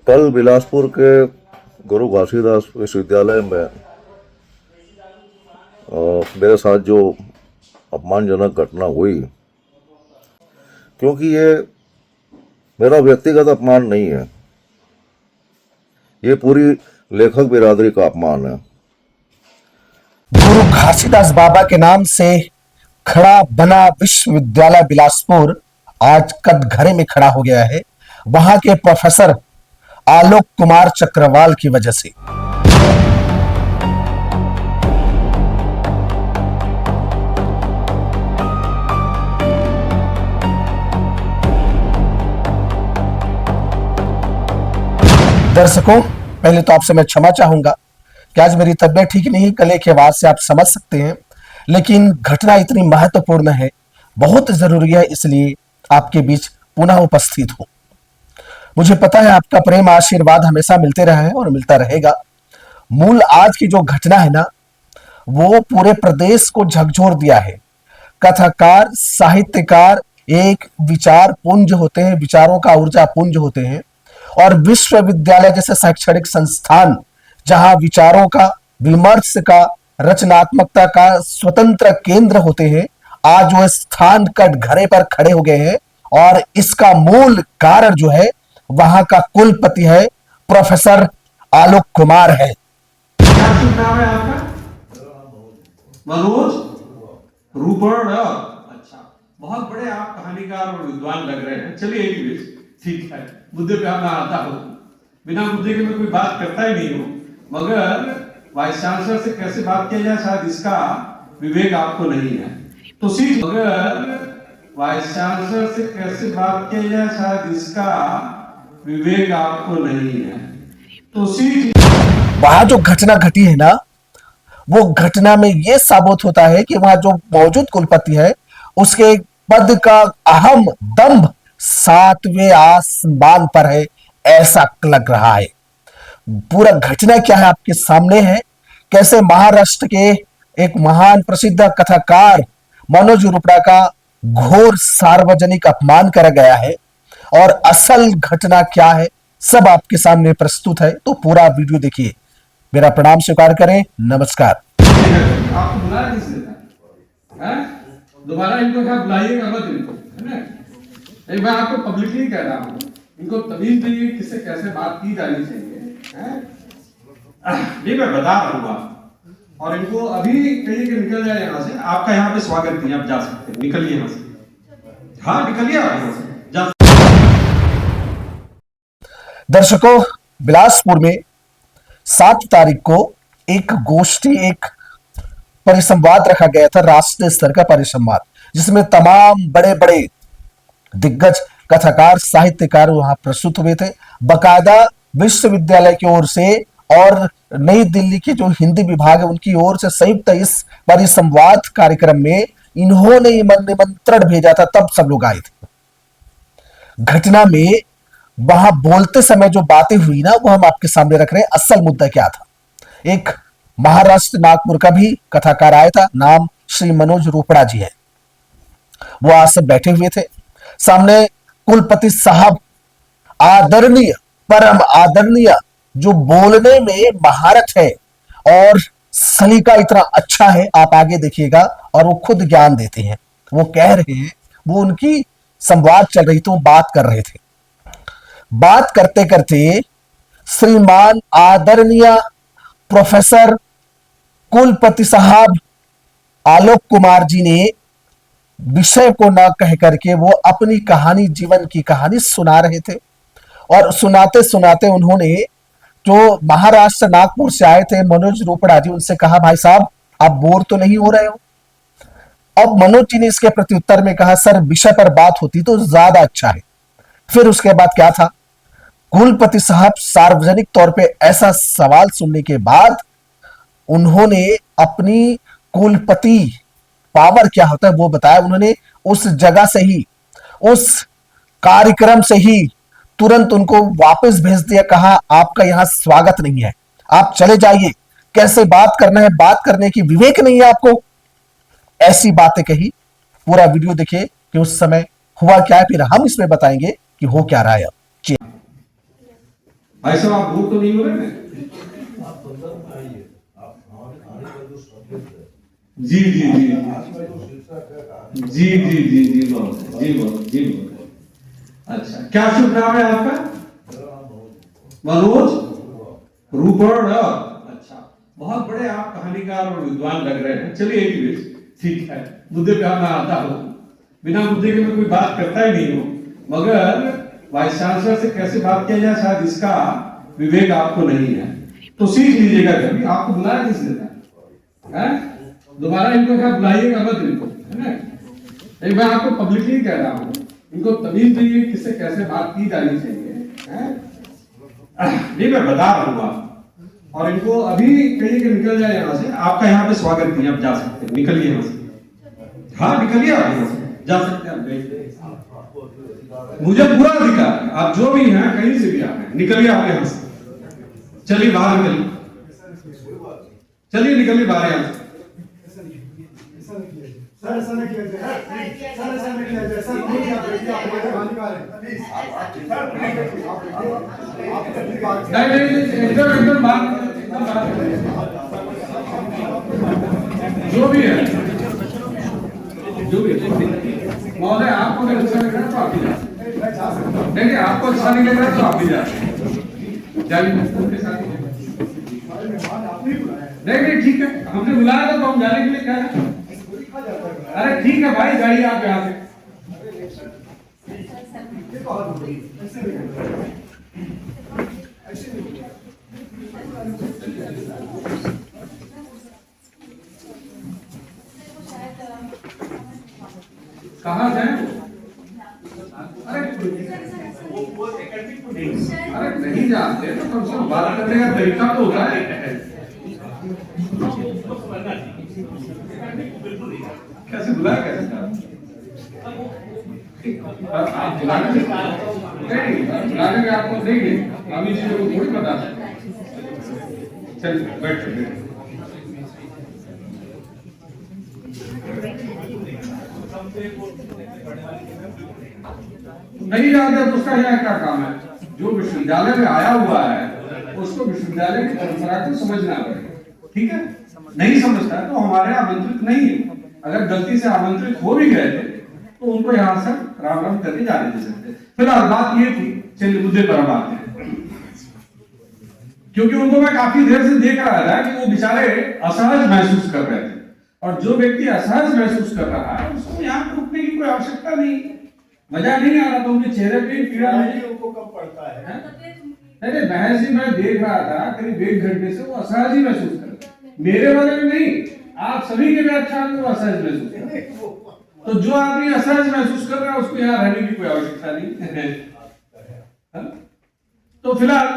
कल बिलासपुर के गुरु घासीदास विश्वविद्यालय में मेरे साथ जो अपमानजनक घटना हुई, क्योंकि ये मेरा व्यक्तिगत अपमान नहीं है, ये पूरी लेखक बिरादरी का अपमान है। गुरु घासीदास बाबा के नाम से खड़ा बना विश्वविद्यालय बिलासपुर आज कटघरे में खड़ा हो गया है, वहां के प्रोफेसर आलोक कुमार चक्रवाल की वजह से। दर्शकों, पहले तो आपसे मैं क्षमा चाहूंगा कि आज मेरी तबीयत ठीक नहीं, गले की आवाज से आप समझ सकते हैं, लेकिन घटना इतनी महत्वपूर्ण है, बहुत जरूरी है, इसलिए आपके बीच पुनः उपस्थित हूं। मुझे पता है आपका प्रेम आशीर्वाद हमेशा मिलते रहा है और मिलता रहेगा। मूल आज की जो घटना है ना, वो पूरे प्रदेश को झकझोर दिया है। कथाकार, साहित्यकार एक विचार पुंज होते हैं, विचारों का ऊर्जा पुंज होते हैं, और विश्वविद्यालय जैसे शैक्षणिक संस्थान जहां विचारों का, विमर्श का, रचनात्मकता का स्वतंत्र केंद्र होते हैं, आज वो स्थान कटघरे पर खड़े हो गए हैं। और इसका मूल कारण जो है, वहां का कुलपति है, प्रोफेसर आलोक कुमार है। क्या शुभ नाम है आपका? मनोज रूपण। अच्छा, बहुत बड़े आप कहानीकार और विद्वान लग रहे हैं। चलिए एनीवेज, ठीक है, मुद्दे पे मैं आता हूँ। बिना मुद्दे के मैं कोई बात करता ही नहीं हूँ, मगर वाइस चांसलर से कैसे बात किया जाए शायद इसका विवेक आपको नहीं है, तो सीख। मगर वाइस चांसलर से कैसे बात किया जाए शायद इसका विवेक आपको नहीं है, तो सीख। वहां जो घटना घटी है ना, वो घटना में यह साबित होता है कि वहां जो मौजूद कुलपति है, उसके पद का अहम दंभ सातवें आसमान पर है, ऐसा लग रहा है। पूरा घटना क्या है आपके सामने है। कैसे महाराष्ट्र के एक महान प्रसिद्ध कथाकार मनोज रूपड़ा का घोर सार्वजनिक अपमान करा गया है, और असल घटना क्या है सब आपके सामने प्रस्तुत है। तो पूरा वीडियो देखिए। मेरा प्रणाम स्वीकार करें। नमस्कार। आपको बुलाया किसने था? दोबारा इनको क्या बुलाइएगा मत इनको, है ना? एक बार आपको पब्लिकली कह रहा हूँ, इनको तमीज नहीं है किससे कैसे बात की जानी चाहिए, है? ये मैं बता रहा हूँ आपको। और इनको अभी कहिए कि निकल जाए यहाँ से। आपका यहाँ पे स्वागत नहीं, आप जा सकते हैं, निकलिए यहाँ से। हाँ, निकलिए आप यहाँ से, जा। दर्शकों, बिलासपुर में 7 तारीख को एक गोष्ठी, एक परिसंवाद रखा गया था, राष्ट्रीय स्तर का परिसंवाद, जिसमें तमाम बड़े बड़े दिग्गज कथाकार, साहित्यकार वहां प्रस्तुत हुए थे। बकायदा विश्वविद्यालय की ओर से और नई दिल्ली की जो हिंदी विभाग है उनकी ओर से संयुक्त इस परिसंवाद कार्यक्रम में इन्होंने निमंत्रण भेजा था, तब सब लोग आए थे। घटना में वहां बोलते समय जो बातें हुई ना, वो हम आपके सामने रख रहे हैं। असल मुद्दा क्या था? एक महाराष्ट्र नागपुर का भी कथाकार आया था, नाम श्री मनोज रूपड़ा जी है। वो आज सब बैठे हुए थे। सामने कुलपति साहब, आदरणीय, परम आदरणीय, जो बोलने में महारत है और सलीका इतना अच्छा है, आप आगे देखिएगा, और वो खुद ज्ञान देते हैं। वो कह रहे हैं, वो उनकी संवाद चल रही थी, वो बात कर रहे थे। बात करते करते श्रीमान आदरणीय प्रोफेसर कुलपति साहब आलोक कुमार जी ने विषय को न कह करके वो अपनी कहानी, जीवन की कहानी सुना रहे थे। और सुनाते सुनाते उन्होंने, जो महाराष्ट्र नागपुर से आए थे मनोज रूपड़ा जी, उनसे कहा, भाई साहब आप बोर तो नहीं हो रहे हो? अब मनोज जी ने इसके प्रत्युत्तर में कहा, सर विषय पर बात होती तो ज्यादा अच्छा है। फिर उसके बाद क्या था? कुलपति साहब सार्वजनिक तौर पे ऐसा सवाल सुनने के बाद उन्होंने अपनी कुलपति पावर क्या होता है वो बताया। उन्होंने उस जगह से ही, उस कार्यक्रम से ही तुरंत उनको वापस भेज दिया, कहा आपका यहां स्वागत नहीं है, आप चले जाइए। कैसे बात करना है, बात करने की विवेक नहीं है आपको, ऐसी बातें कही। पूरा वीडियो देखिए कि उस समय हुआ क्या है, फिर हम इसमें बताएंगे कि हो क्या रहा है। भाई साहब आप बोर तो नहीं हो रहे ना? जी जी जी जी जी जी जी जी बहुत जी बहुत जी बहुत अच्छा। क्या शुभ नाम है आपका? मनोज रूपण। अच्छा, बहुत बड़े आप कहानीकार और विद्वान लग रहे हैं। चलिए एक ठीक है, मुद्दे पे मैं आता हूँ। बिना मुद्दे के मैं कोई बात करता ही नहीं हूँ, मगर वाइस चांसलर से कैसे बात किया जाए शायद इसका विवेक आपको नहीं है, तो सीख लीजिएगा। कभी आपको बुलाया किस देता है? दोबारा इनको क्या बुलाइएगा मत इनको, है ना? एक मैं आपको पब्लिकली कह रहा हूँ, इनको तमीज नहीं है किससे कैसे बात की जानी चाहिए, है? नहीं मैं बता रहा हूँ आप, और इनको अभी कहिए कि निकल जाए यहाँ से। आपका यहाँ पे स्वागत नहीं, आप जा सकते हैं, निकलिए यहाँ से। हाँ निकलिए, आप यहाँ से जा सकते हैं। मुझे पूरा अधिकार है, आप जो भी हैं कहीं से भी आ रहे हैं, निकलिए आप यहाँ से। चलिए बाहर निकलिए, चलिए निकलिए बाहर यहाँ से। नहीं नहीं एकदम एकदम बात जो भी है महोदय, आपको अगर अच्छा लग रहा है तो आप भी जा सकते हैं। नहीं आपको अच्छा नहीं लग रहा है तो आप भी जा सकते हैं, जाइए उनके साथ। नहीं ठीक है, हमने बुलाया था तो हम जाने के लिए कह रहे हैं। अरे ठीक है भाई, जाइए आप यहाँ से। कहाँ जाए? अरे नहीं जानते तो कम से कम बात करने का तरीका तो होता है। कैसे बुलाया कैसे? आप बुलाने में आपको देंगे, हम इसी को थोड़ी बता सकते। चलिए बैठ नहीं जानते तो उसका यहाँ क्या काम है? जो विश्वविद्यालय में आया हुआ है उसको विश्वविद्यालय की परंपरा को समझना पड़ेगा, ठीक है? नहीं समझता है तो हमारे आमंत्रित नहीं है। अगर गलती से आमंत्रित हो भी गए थे तो उनको यहाँ से राम राम करके जाने दे सकते। फिलहाल बात ये थी, चलिए मुद्दे पर हम आते हैं, क्योंकि उनको मैं काफी देर से देख रहा था कि वो बेचारे असहज महसूस कर रहे थे, और जो व्यक्ति असहज महसूस कर रहा है उसको यहाँ रुकने की कोई आवश्यकता नहीं। मजा नहीं आ रहा था उनके चेहरे पे, पीड़ा नहीं उनको कम पड़ता है। नहीं बहस ही मैं देख रहा था करीब 1 घंटे से, वो असहज ही महसूस कर रहे, मेरे बारे में नहीं, आप सभी के व्याख्यान में वो असहज महसूस कर रहे। तो जो आदमी असहज महसूस कर रहा है उसको यहाँ रहने की कोई आवश्यकता नहीं। तो फिलहाल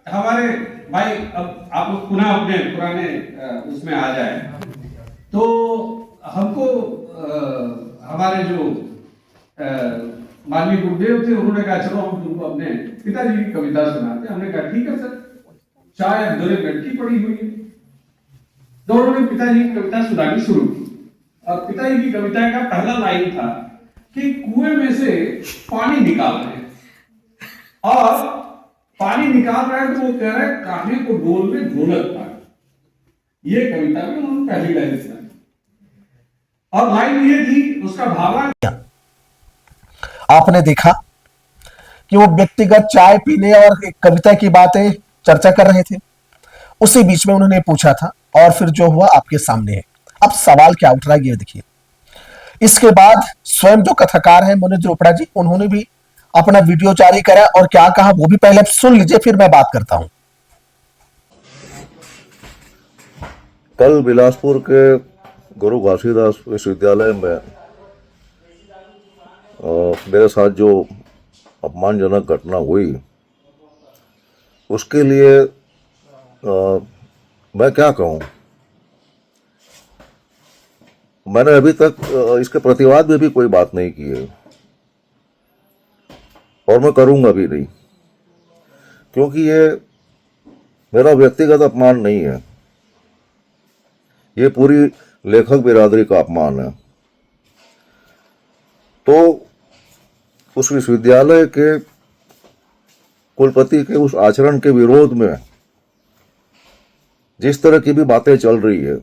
हमारे भाई, अब आप लोग पुनः अपने पुराने उसमें आ जाए। तो हमको हमारे जो माननीय गुरुदेव थे, उन्होंने कहा चलो हम तुमको अपने पिताजी की कविता सुनाते। हमने कहा ठीक है सर, चाय अंदर लड़की पड़ी हुई है। तो उन्होंने पिताजी की कविता सुनानी शुरू की, और पिताजी की कविता का पहला लाइन था कि कुएं में से पानी निकाल रहे हैं, और पानी निकाल रहे हैं तो वो कह रहे हैं काहे को डोल में ढोलक पानी। ये कविता में उन्होंने पहली लाइन सुनाई, और लाइन ये थी, उसका भावार्थ आपने देखा कि वो व्यक्तिगत चाय पीने और एक कविता की बातें चर्चा कर रहे थे। उसी बीच में उन्होंने पूछा था, और फिर जो हुआ आपके सामने है। अब सवाल क्या उठ रहा है ये देखिए। इसके बाद स्वयं जो कथाकार है मनोज रोपड़ा जी, उन्होंने भी अपना वीडियो जारी करा, और क्या कहा वो भी पहले सुन लीजिए, फिर मैं बात करता हूं। कल बिलासपुर के गुरु घासीदास विश्वविद्यालय में मेरे साथ जो अपमानजनक घटना हुई, उसके लिए मैं क्या कहूं। मैंने अभी तक इसके प्रतिवाद में भी कोई बात नहीं की है, और मैं करूंगा भी नहीं, क्योंकि ये मेरा व्यक्तिगत अपमान नहीं है, ये पूरी लेखक बिरादरी का अपमान है। तो उस विश्वविद्यालय के कुलपति के उस आचरण के विरोध में जिस तरह की भी बातें चल रही है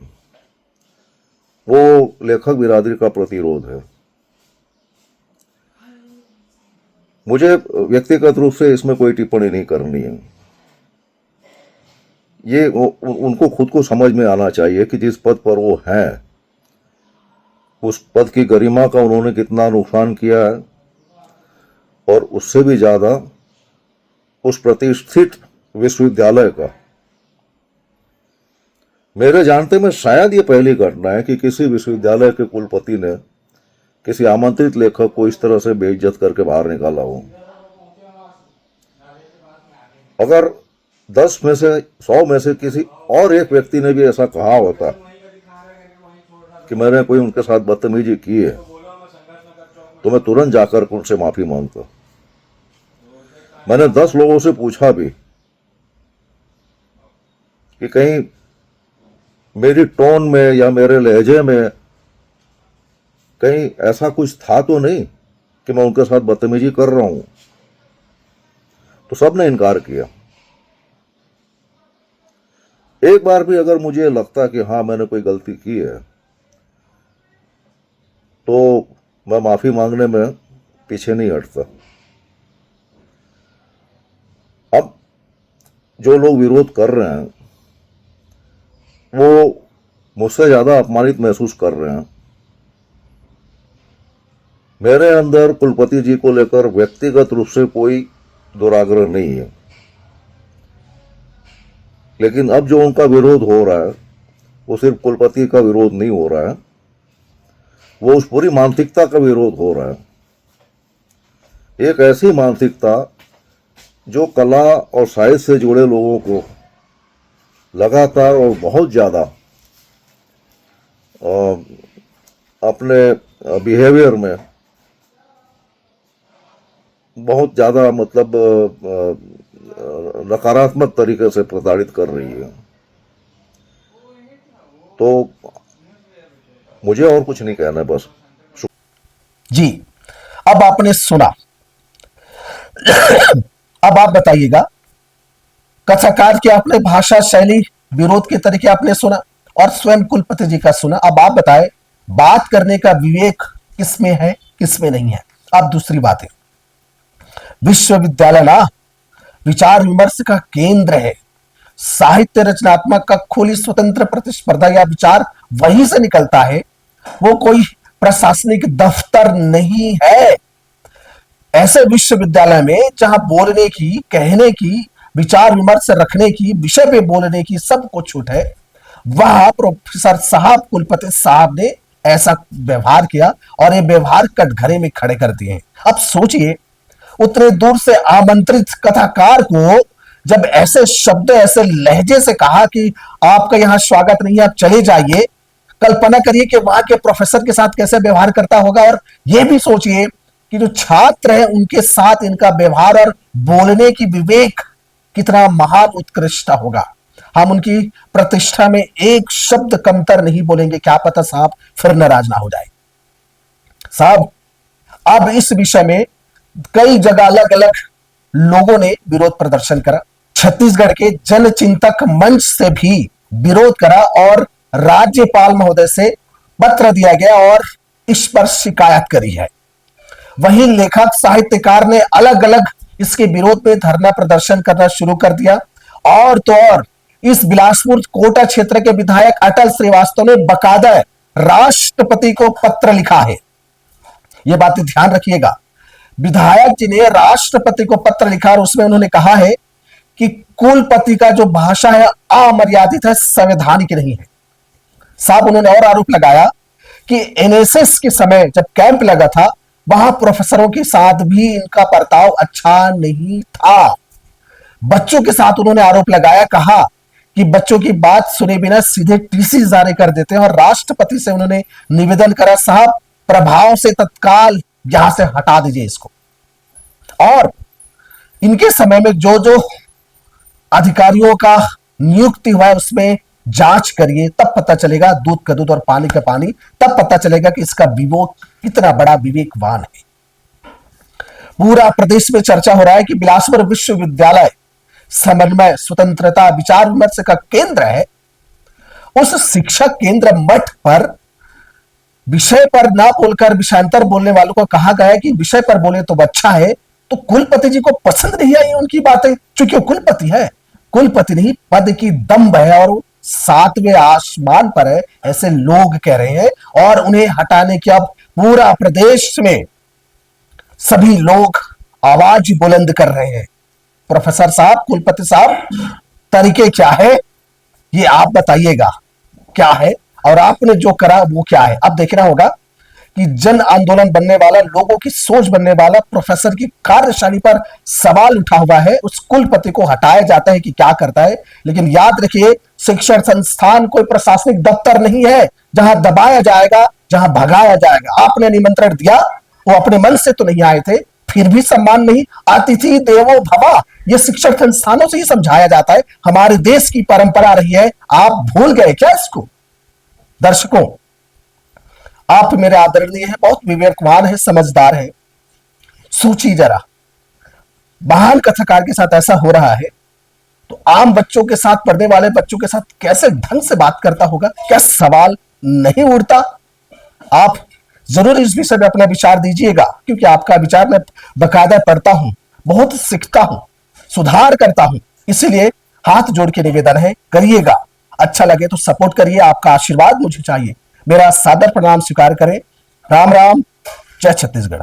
वो लेखक बिरादरी का प्रतिरोध है। मुझे व्यक्तिगत रूप से इसमें कोई टिप्पणी नहीं करनी है। ये उनको खुद को समझ में आना चाहिए कि जिस पद पर वो हैं उस पद की गरिमा का उन्होंने कितना नुकसान किया है, और उससे भी ज्यादा उस प्रतिष्ठित विश्वविद्यालय का। मेरे जानते में शायद ये पहली घटना है कि किसी विश्वविद्यालय के कुलपति ने किसी आमंत्रित लेखक को इस तरह से बेइज्जत करके बाहर निकाला हो। अगर 10 में से 100 में से किसी और एक व्यक्ति ने भी ऐसा कहा होता कि मैंने कोई उनके साथ बदतमीजी की है तो मैं तुरंत जाकर उनसे माफी मांगता। मैंने 10 लोगों से पूछा भी कि कहीं मेरी टोन में या मेरे लहजे में कहीं ऐसा कुछ था तो नहीं कि मैं उनके साथ बदतमीजी कर रहा हूं, तो सबने इनकार किया। एक बार भी अगर मुझे लगता कि हाँ मैंने कोई गलती की है तो मैं माफी मांगने में पीछे नहीं हटता। अब जो लोग विरोध कर रहे हैं वो मुझसे ज्यादा अपमानित महसूस कर रहे हैं। मेरे अंदर कुलपति जी को लेकर व्यक्तिगत रूप से कोई दुराग्रह नहीं है, लेकिन अब जो उनका विरोध हो रहा है वो सिर्फ कुलपति का विरोध नहीं हो रहा है, वो उस पूरी मानसिकता का विरोध हो रहा है। एक ऐसी मानसिकता जो कला और साहित्य से जुड़े लोगों को लगातार और बहुत ज्यादा अपने बिहेवियर में बहुत ज्यादा मतलब नकारात्मक तरीके से प्रताड़ित कर रही है। तो मुझे और कुछ नहीं कहना है, बस। जी, अब आपने सुना। अब आप बताइएगा, कथाकार की आपने भाषा शैली विरोध के तरीके आपने सुना और स्वयं कुलपति जी का सुना। अब आप बताएं बात करने का विवेक किसमें है किसमें नहीं है। अब दूसरी बात है, विश्वविद्यालय ना विचार विमर्श का केंद्र है, साहित्य रचनात्मक का खुली स्वतंत्र प्रतिस्पर्धा या विचार वहीं से निकलता है, वो कोई प्रशासनिक दफ्तर नहीं है। ऐसे विश्वविद्यालय में जहां बोलने की, कहने की, विचार विमर्श रखने की, विषय पे बोलने की सबको छूट है, वह प्रोफेसर साहब, कुलपति साहब ने ऐसा व्यवहार किया और ये व्यवहार कटघरे में खड़े कर दिए। अब सोचिए, उतने दूर से आमंत्रित कथाकार को जब ऐसे शब्द, ऐसे लहजे से कहा कि आपका यहां स्वागत नहीं है, आप चले जाइए, कल्पना करिए कि वहां के प्रोफेसर के साथ कैसे व्यवहार करता होगा। और यह भी सोचिए कि जो छात्र हैं उनके साथ इनका व्यवहार और बोलने की विवेक कितना महान उत्कृष्ट होगा। हम उनकी प्रतिष्ठा में एक शब्द कमतर नहीं बोलेंगे, क्या पता साहब फिर नाराज ना हो जाए। साहब, अब इस विषय में कई जगह अलग अलग लोगों ने विरोध प्रदर्शन करा। छत्तीसगढ़ के जनचिंतक मंच से भी विरोध करा और राज्यपाल महोदय से पत्र दिया गया और इस पर शिकायत करी है। वहीं लेखक साहित्यकार ने अलग अलग इसके विरोध में धरना प्रदर्शन करना शुरू कर दिया। और तो और इस बिलासपुर कोटा क्षेत्र के विधायक अटल श्रीवास्तव ने बकायदा राष्ट्रपति को पत्र लिखा है। यह बातें ध्यान रखिएगा, विधायक जी ने राष्ट्रपति को पत्र लिखा और उसमें उन्होंने कहा है कि कुलपति का जो भाषा है अमर्यादित है, संवैधानिक नहीं है। साहब, उन्होंने और आरोप लगाया कि एनएसएस के समय जब कैंप लगा था वहां प्रोफेसरों के साथ भी इनका बर्ताव अच्छा नहीं था। बच्चों के साथ उन्होंने आरोप लगाया, कहा कि बच्चों की बात सुने बिना सीधे टीसी जारी कर देते हैं और राष्ट्रपति से उन्होंने निवेदन करा, साहब प्रभाव से तत्काल यहां से हटा दीजिए इसको। और इनके समय में जो जो अधिकारियों का नियुक्ति हुआ है उसमें जांच करिए, तब पता चलेगा, दूध का दूध और पानी का पानी, तब पता चलेगा कि इसका विवेक कितना बड़ा विवेकवान है। पूरा प्रदेश में चर्चा हो रहा है कि बिलासपुर विश्वविद्यालय समन्वय, स्वतंत्रता, विचार विमर्श का केंद्र है। उस शिक्षा केंद्र मठ पर विषय पर ना बोलकर विषयांतर बोलने वालों को कहा गया है कि विषय पर बोले तो अच्छा है। तो कुलपति जी को पसंद नहीं आई उनकी बातें, क्योंकि वो कुलपति है। कुलपति नहीं, पद की दम्भ है और 7वें आसमान पर है, ऐसे लोग कह रहे हैं। और उन्हें हटाने की अब पूरा प्रदेश में सभी लोग आवाज बुलंद कर रहे हैं। प्रोफेसर साहब, कुलपति साहब, तरीके क्या है ये आप बताइएगा, क्या है और आपने जो करा वो क्या है। अब देखना होगा कि जन आंदोलन बनने वाला, लोगों की सोच बनने वाला, प्रोफेसर की कार्यशैली पर सवाल उठा हुआ है। उस कुलपति को हटाया जाता है कि क्या करता है। लेकिन याद रखिए, शिक्षण संस्थान कोई प्रशासनिक दफ्तर नहीं है जहां दबाया जाएगा, जहां भगाया जाएगा। आपने निमंत्रण दिया, वो अपने मन से तो नहीं आए थे, फिर भी सम्मान नहीं। अतिथि देवो भव, ये शिक्षण संस्थानों से ही समझाया जाता है, हमारे देश की परंपरा रही है। आप भूल गए क्या इसको? दर्शकों, आप मेरे आदरणीय हैं, बहुत विवेकवान है, समझदार है। सोचिए जरा, महान कथाकार के साथ ऐसा हो रहा है तो आम बच्चों के साथ, पढ़ने वाले बच्चों के साथ कैसे ढंग से बात करता होगा? क्या सवाल नहीं उठता? आप जरूर इस विषय में अपना विचार दीजिएगा, क्योंकि आपका विचार मैं बकायदा पढ़ता हूं, बहुत सीखता हूं, सुधार करता हूं। इसीलिए हाथ जोड़ के निवेदन है, करिएगा। अच्छा लगे तो सपोर्ट करिए, आपका आशीर्वाद मुझे चाहिए। मेरा सादर प्रणाम स्वीकार करें। राम राम, जय छत्तीसगढ़।